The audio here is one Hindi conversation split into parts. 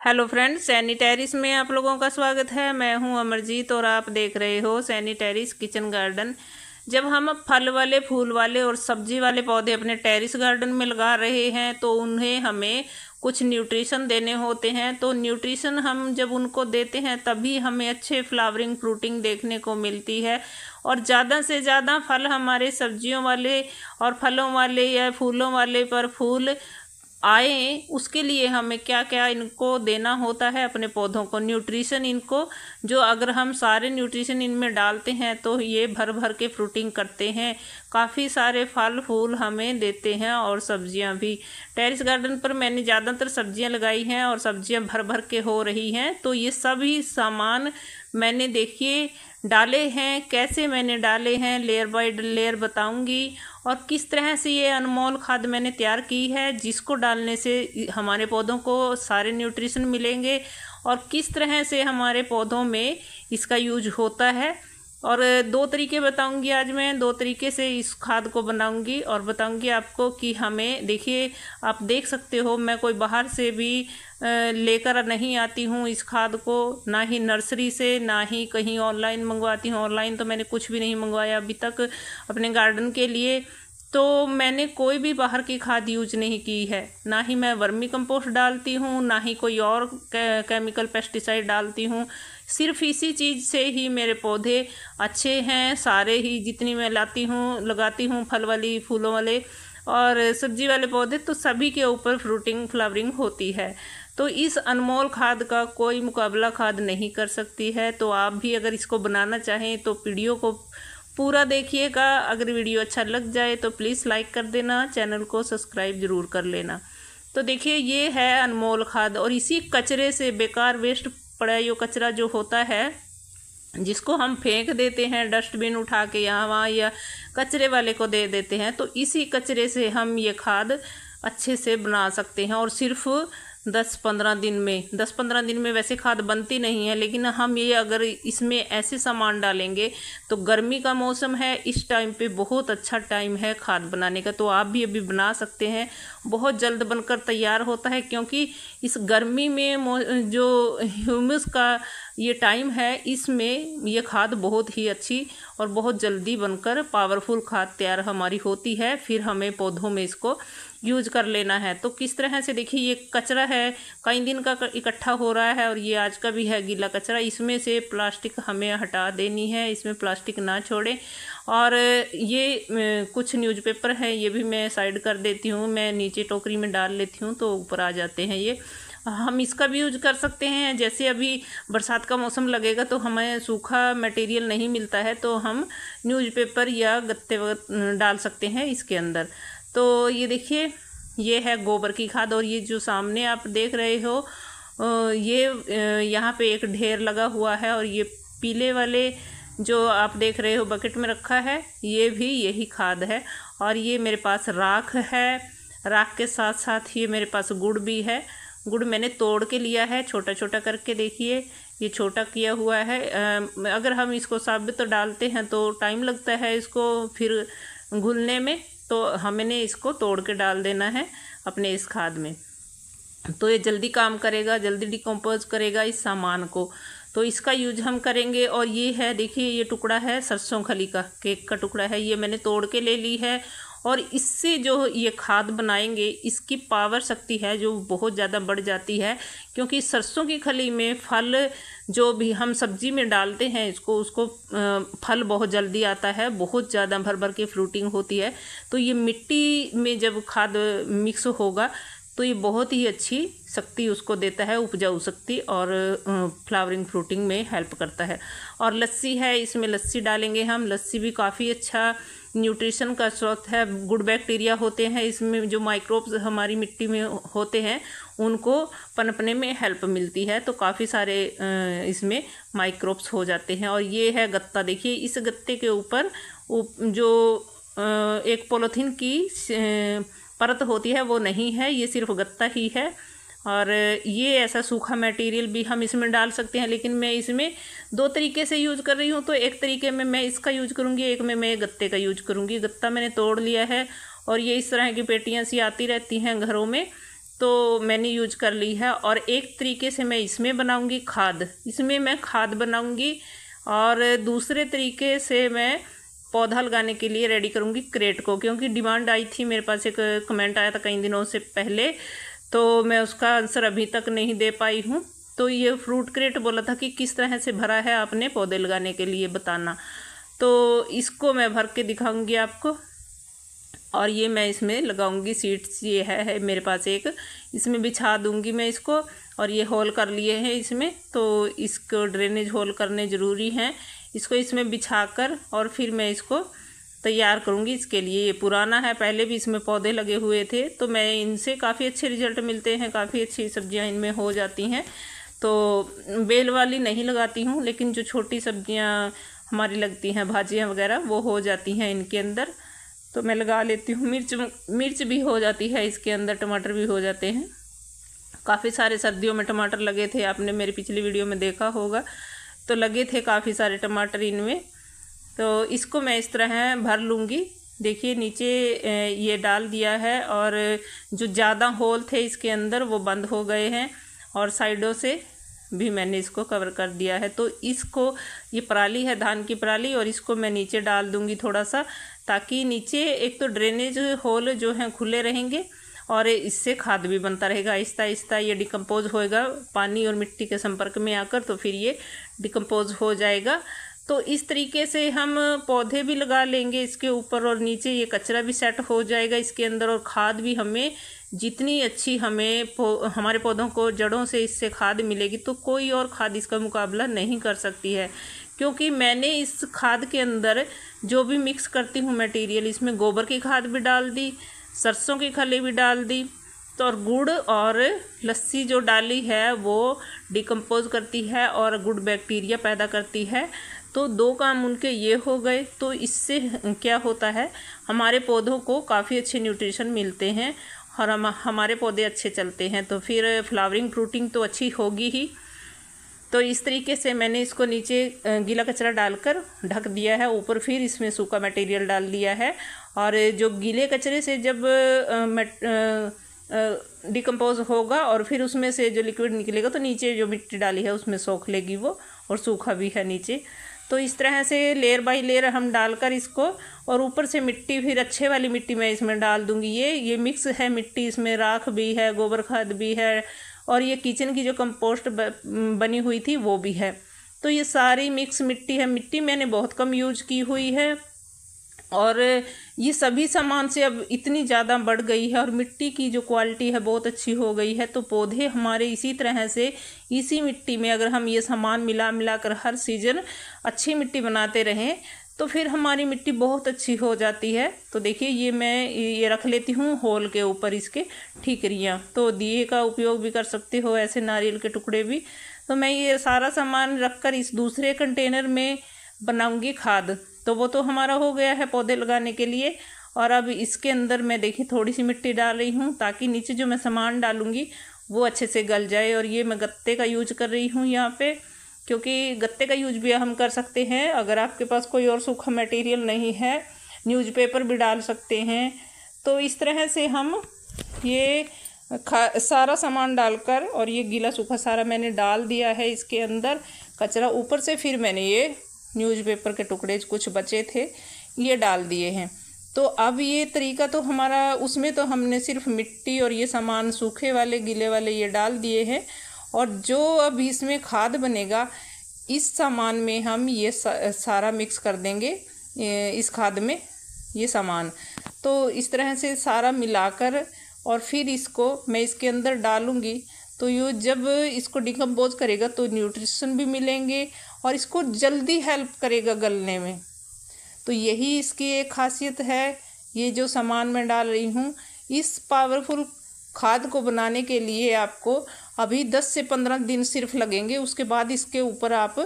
हेलो फ्रेंड्स, सैनी टेरिस में आप लोगों का स्वागत है। मैं हूं अमरजीत और आप देख रहे हो सैनी टेरिस किचन गार्डन। जब हम फल वाले, फूल वाले और सब्जी वाले पौधे अपने टेरिस गार्डन में लगा रहे हैं तो उन्हें हमें कुछ न्यूट्रिशन देने होते हैं। तो न्यूट्रिशन हम जब उनको देते हैं तभी हमें अच्छे फ्लावरिंग फ्रूटिंग देखने को मिलती है और ज़्यादा से ज़्यादा फल हमारे सब्जियों वाले और फलों वाले या फूलों वाले पर फूल आए। उसके लिए हमें क्या क्या इनको देना होता है, अपने पौधों को न्यूट्रिशन इनको, जो अगर हम सारे न्यूट्रिशन इनमें डालते हैं तो ये भर भर के फ्रूटिंग करते हैं, काफ़ी सारे फल फूल हमें देते हैं और सब्जियां भी। टेरिस गार्डन पर मैंने ज़्यादातर सब्जियां लगाई हैं और सब्जियां भर भर के हो रही हैं। तो ये सभी सामान मैंने देखिए डाले हैं, कैसे मैंने डाले हैं लेयर बाय लेयर बताऊंगी और किस तरह से ये अनमोल खाद मैंने तैयार की है जिसको डालने से हमारे पौधों को सारे न्यूट्रिशन मिलेंगे और किस तरह से हमारे पौधों में इसका यूज होता है। और दो तरीके बताऊंगी आज मैं, दो तरीके से इस खाद को बनाऊंगी और बताऊंगी आपको कि हमें, देखिए आप देख सकते हो मैं कोई बाहर से भी लेकर नहीं आती हूँ इस खाद को, ना ही नर्सरी से ना ही कहीं ऑनलाइन मंगवाती हूँ। ऑनलाइन तो मैंने कुछ भी नहीं मंगवाया अभी तक अपने गार्डन के लिए। तो मैंने कोई भी बाहर की खाद यूज नहीं की है, ना ही मैं वर्मी कंपोस्ट डालती हूँ, ना ही कोई और केमिकल पेस्टिसाइड डालती हूँ। सिर्फ इसी चीज़ से ही मेरे पौधे अच्छे हैं। सारे ही जितनी मैं लाती हूँ लगाती हूँ, फल वाली, फूलों वाले और सब्जी वाले पौधे, तो सभी के ऊपर फ्रूटिंग फ्लावरिंग होती है। तो इस अनमोल खाद का कोई मुकाबला खाद नहीं कर सकती है। तो आप भी अगर इसको बनाना चाहें तो वीडियो को पूरा देखिएगा। अगर वीडियो अच्छा लग जाए तो प्लीज़ लाइक कर देना, चैनल को सब्सक्राइब ज़रूर कर लेना। तो देखिए ये है अनमोल खाद और इसी कचरे से, बेकार वेस्ट पड़ा ये कचरा जो होता है जिसको हम फेंक देते हैं डस्टबिन उठा के यहाँ वहाँ या कचरे वाले को दे देते हैं, तो इसी कचरे से हम ये खाद अच्छे से बना सकते हैं। और सिर्फ 10-15 दिन में, 10-15 दिन में वैसे खाद बनती नहीं है, लेकिन हम ये अगर इसमें ऐसे सामान डालेंगे तो गर्मी का मौसम है, इस टाइम पे बहुत अच्छा टाइम है खाद बनाने का। तो आप भी अभी बना सकते हैं, बहुत जल्द बनकर तैयार होता है क्योंकि इस गर्मी में जो ह्यूमस का ये टाइम है, इसमें ये खाद बहुत ही अच्छी और बहुत जल्दी बनकर पावरफुल खाद तैयार हमारी होती है। फिर हमें पौधों में इसको यूज कर लेना है। तो किस तरह से, देखिए ये कचरा है, कई दिन का इकट्ठा हो रहा है और ये आज का भी है गीला कचरा। इसमें से प्लास्टिक हमें हटा देनी है, इसमें प्लास्टिक ना छोड़ें। और ये कुछ न्यूज़पेपर है, ये भी मैं साइड कर देती हूँ, मैं नीचे टोकरी में डाल लेती हूँ तो ऊपर आ जाते हैं ये। हम इसका भी यूज कर सकते हैं, जैसे अभी बरसात का मौसम लगेगा तो हमें सूखा मटेरियल नहीं मिलता है तो हम न्यूज़पेपर या गत्ते डाल सकते हैं इसके अंदर। तो ये देखिए ये है गोबर की खाद और ये जो सामने आप देख रहे हो ये यहाँ पे एक ढेर लगा हुआ है और ये पीले वाले जो आप देख रहे हो बकेट में रखा है ये भी यही खाद है। और ये मेरे पास राख है, राख के साथ साथ ये मेरे पास गुड़ भी है। गुड़ मैंने तोड़ के लिया है छोटा छोटा करके, देखिए ये छोटा किया हुआ है। अगर हम इसको साबुत तो डालते हैं तो टाइम लगता है इसको फिर घुलने में, तो हमने इसको तोड़ के डाल देना है अपने इस खाद में, तो ये जल्दी काम करेगा, जल्दी डिकम्पोज करेगा इस सामान को। तो इसका यूज हम करेंगे। और ये है, देखिए ये टुकड़ा है सरसों खली का, केक का टुकड़ा है, ये मैंने तोड़ के ले ली है और इससे जो ये खाद बनाएंगे इसकी पावर शक्ति है जो बहुत ज़्यादा बढ़ जाती है क्योंकि सरसों की खली में फल जो भी हम सब्जी में डालते हैं इसको, उसको फल बहुत जल्दी आता है, बहुत ज़्यादा भर भर के फ्रूटिंग होती है। तो ये मिट्टी में जब खाद मिक्स होगा तो ये बहुत ही अच्छी शक्ति उसको देता है, उपजाऊ शक्ति, और फ्लावरिंग फ्रूटिंग में हेल्प करता है। और लस्सी है, इसमें लस्सी डालेंगे हम, लस्सी भी काफ़ी अच्छा न्यूट्रिशन का स्रोत है। गुड बैक्टीरिया होते हैं इसमें, जो माइक्रोब्स हमारी मिट्टी में होते हैं उनको पनपने में हेल्प मिलती है, तो काफ़ी सारे इसमें माइक्रोब्स हो जाते हैं। और ये है गत्ता, देखिए इस गत्ते के ऊपर जो एक पॉलीथीन की परत होती है वो नहीं है, ये सिर्फ गत्ता ही है। और ये ऐसा सूखा मटेरियल भी हम इसमें डाल सकते हैं, लेकिन मैं इसमें दो तरीके से यूज़ कर रही हूँ। तो एक तरीके में मैं इसका यूज करूँगी, एक में मैं गत्ते का यूज करूँगी। गत्ता मैंने तोड़ लिया है और ये इस तरह की पेटियाँ सी आती रहती हैं घरों में, तो मैंने यूज कर ली है। और एक तरीके से मैं इसमें बनाऊंगी खाद, इसमें मैं खाद बनाऊंगी, और दूसरे तरीके से मैं पौधा लगाने के लिए रेडी करूंगी क्रेट को, क्योंकि डिमांड आई थी मेरे पास, एक कमेंट आया था कई दिनों से पहले, तो मैं उसका आंसर अभी तक नहीं दे पाई हूँ। तो ये फ्रूट क्रेट बोला था कि किस तरह से भरा है आपने पौधे लगाने के लिए बताना, तो इसको मैं भर के दिखाऊंगी आपको। और ये मैं इसमें लगाऊंगी सीड्स, ये है मेरे पास एक, इसमें बिछा दूंगी मैं इसको। और ये होल कर लिए हैं इसमें, तो इसको ड्रेनेज होल करने ज़रूरी हैं। इसको इसमें बिछाकर और फिर मैं इसको तैयार करूंगी इसके लिए। ये पुराना है, पहले भी इसमें पौधे लगे हुए थे, तो मैं इनसे काफ़ी अच्छे रिजल्ट मिलते हैं, काफ़ी अच्छी सब्जियां इनमें हो जाती हैं। तो बेल वाली नहीं लगाती हूँ, लेकिन जो छोटी सब्जियां हमारी लगती हैं, भाजियाँ वगैरह, वो हो जाती हैं इनके अंदर, तो मैं लगा लेती हूँ। मिर्च भी हो जाती है इसके अंदर, टमाटर भी हो जाते हैं। काफ़ी सारे सर्दियों में टमाटर लगे थे, आपने मेरी पिछली वीडियो में देखा होगा, तो लगे थे काफ़ी सारे टमाटर इनमें। तो इसको मैं इस तरह भर लूँगी। देखिए नीचे ये डाल दिया है, और जो ज़्यादा होल थे इसके अंदर वो बंद हो गए हैं, और साइडों से भी मैंने इसको कवर कर दिया है। तो इसको, ये पराली है धान की पराली, और इसको मैं नीचे डाल दूँगी थोड़ा सा, ताकि नीचे एक तो ड्रेनेज होल जो हैं खुले रहेंगे, और इससे खाद भी बनता रहेगा। आहिस्ता आहिस्ता ये डिकम्पोज होएगा पानी और मिट्टी के संपर्क में आकर, तो फिर ये डिकम्पोज हो जाएगा। तो इस तरीके से हम पौधे भी लगा लेंगे इसके ऊपर, और नीचे ये कचरा भी सेट हो जाएगा इसके अंदर, और खाद भी हमें जितनी अच्छी हमारे पौधों को जड़ों से इससे खाद मिलेगी, तो कोई और खाद इसका मुकाबला नहीं कर सकती है। क्योंकि मैंने इस खाद के अंदर जो भी मिक्स करती हूँ मटेरियल, इसमें गोबर की खाद भी डाल दी, सरसों की खली भी डाल दी, तो और गुड़ और लस्सी जो डाली है वो डिकम्पोज करती है और गुड बैक्टीरिया पैदा करती है। तो दो काम उनके ये हो गए। तो इससे क्या होता है, हमारे पौधों को काफ़ी अच्छे न्यूट्रिशन मिलते हैं, और हमारे पौधे अच्छे चलते हैं, तो फिर फ्लावरिंग फ्रूटिंग तो अच्छी होगी ही। तो इस तरीके से मैंने इसको नीचे गीला कचरा डालकर ढक दिया है, ऊपर फिर इसमें सूखा मटेरियल डाल दिया है। और जो गीले कचरे से जब डिकम्पोज होगा और फिर उसमें से जो लिक्विड निकलेगा, तो नीचे जो मिट्टी डाली है उसमें सोख लेगी वो, और सूखा भी है नीचे। तो इस तरह से लेयर बाय लेयर हम डालकर इसको, और ऊपर से मिट्टी, फिर अच्छे वाली मिट्टी मैं इसमें डाल दूंगी। ये मिक्स है मिट्टी, इसमें राख भी है, गोबर खाद भी है, और ये किचन की जो कंपोस्ट बनी हुई थी वो भी है। तो ये सारी मिक्स मिट्टी है। मिट्टी मैंने बहुत कम यूज की हुई है, और ये सभी सामान से अब इतनी ज़्यादा बढ़ गई है, और मिट्टी की जो क्वालिटी है बहुत अच्छी हो गई है। तो पौधे हमारे इसी तरह से, इसी मिट्टी में अगर हम ये सामान मिला कर हर सीजन अच्छी मिट्टी बनाते रहें, तो फिर हमारी मिट्टी बहुत अच्छी हो जाती है। तो देखिए ये रख लेती हूँ होल के ऊपर इसके ठीकरियाँ, तो दिए का उपयोग भी कर सकते हो, ऐसे नारियल के टुकड़े भी। तो मैं ये सारा सामान रखकर इस दूसरे कंटेनर में बनाऊंगी खाद। तो वो तो हमारा हो गया है पौधे लगाने के लिए। और अब इसके अंदर मैं देखिए थोड़ी सी मिट्टी डाल रही हूँ, ताकि नीचे जो मैं सामान डालूंगी वो अच्छे से गल जाए। और ये मैं गत्ते का यूज कर रही हूँ यहाँ पे, क्योंकि गत्ते का यूज भी हम कर सकते हैं। अगर आपके पास कोई और सूखा मटेरियल नहीं है, न्यूज़पेपर भी डाल सकते हैं। तो इस तरह से हम ये सारा सामान डालकर, और ये गीला सूखा सारा मैंने डाल दिया है इसके अंदर, कचरा ऊपर से फिर मैंने ये न्यूज़पेपर के टुकड़े कुछ बचे थे ये डाल दिए हैं। तो अब ये तरीका तो हमारा, उसमें तो हमने सिर्फ मिट्टी और ये सामान सूखे वाले गीले वाले ये डाल दिए हैं, और जो अब इसमें खाद बनेगा इस सामान में हम ये सारा मिक्स कर देंगे इस खाद में ये सामान। तो इस तरह से सारा मिलाकर, और फिर इसको मैं इसके अंदर डालूँगी। तो ये जब इसको डिकम्पोज करेगा तो न्यूट्रिशन भी मिलेंगे, और इसको जल्दी हेल्प करेगा गलने में। तो यही इसकी एक खासियत है। ये जो सामान मैं डाल रही हूँ, इस पावरफुल खाद को बनाने के लिए आपको अभी 10 से 15 दिन सिर्फ लगेंगे। उसके बाद इसके ऊपर आप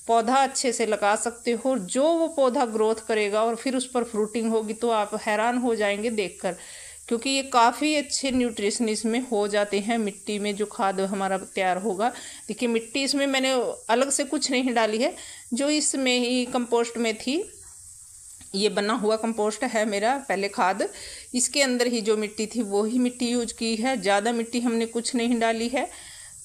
पौधा अच्छे से लगा सकते हो। जो वो पौधा ग्रोथ करेगा और फिर उस पर फ्रूटिंग होगी, तो आप हैरान हो जाएंगे देखकर, क्योंकि ये काफ़ी अच्छे न्यूट्रिशन इसमें हो जाते हैं मिट्टी में जो खाद हमारा तैयार होगा। देखिए मिट्टी इसमें मैंने अलग से कुछ नहीं डाली है, जो इसमें ही कंपोस्ट में थी ये बना हुआ कंपोस्ट है मेरा पहले खाद। इसके अंदर ही जो मिट्टी थी वो ही मिट्टी यूज की है, ज़्यादा मिट्टी हमने कुछ नहीं डाली है।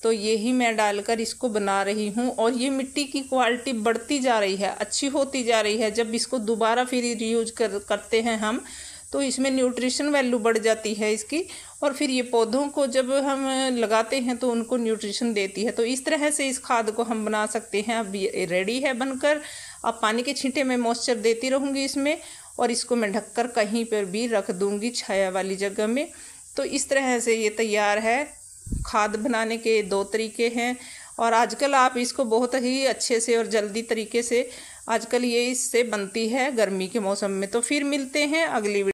तो यही मैं डालकर इसको बना रही हूँ और ये मिट्टी की क्वालिटी बढ़ती जा रही है, अच्छी होती जा रही है। जब इसको दोबारा फिर रीयूज करते हैं हम तो इसमें न्यूट्रिशन वैल्यू बढ़ जाती है इसकी, और फिर ये पौधों को जब हम लगाते हैं तो उनको न्यूट्रिशन देती है। तो इस तरह से इस खाद को हम बना सकते हैं। अब ये रेडी है बनकर। अब पानी के छींटे में मॉइस्चर देती रहूँगी इसमें, और इसको मैं ढककर कहीं पर भी रख दूँगी छाया वाली जगह में। तो इस तरह से ये तैयार है। खाद बनाने के 2 तरीके हैं, और आजकल आप इसको बहुत ही अच्छे से और जल्दी तरीके से आजकल ये इससे बनती है गर्मी के मौसम में। तो फिर मिलते हैं अगली वीडियो।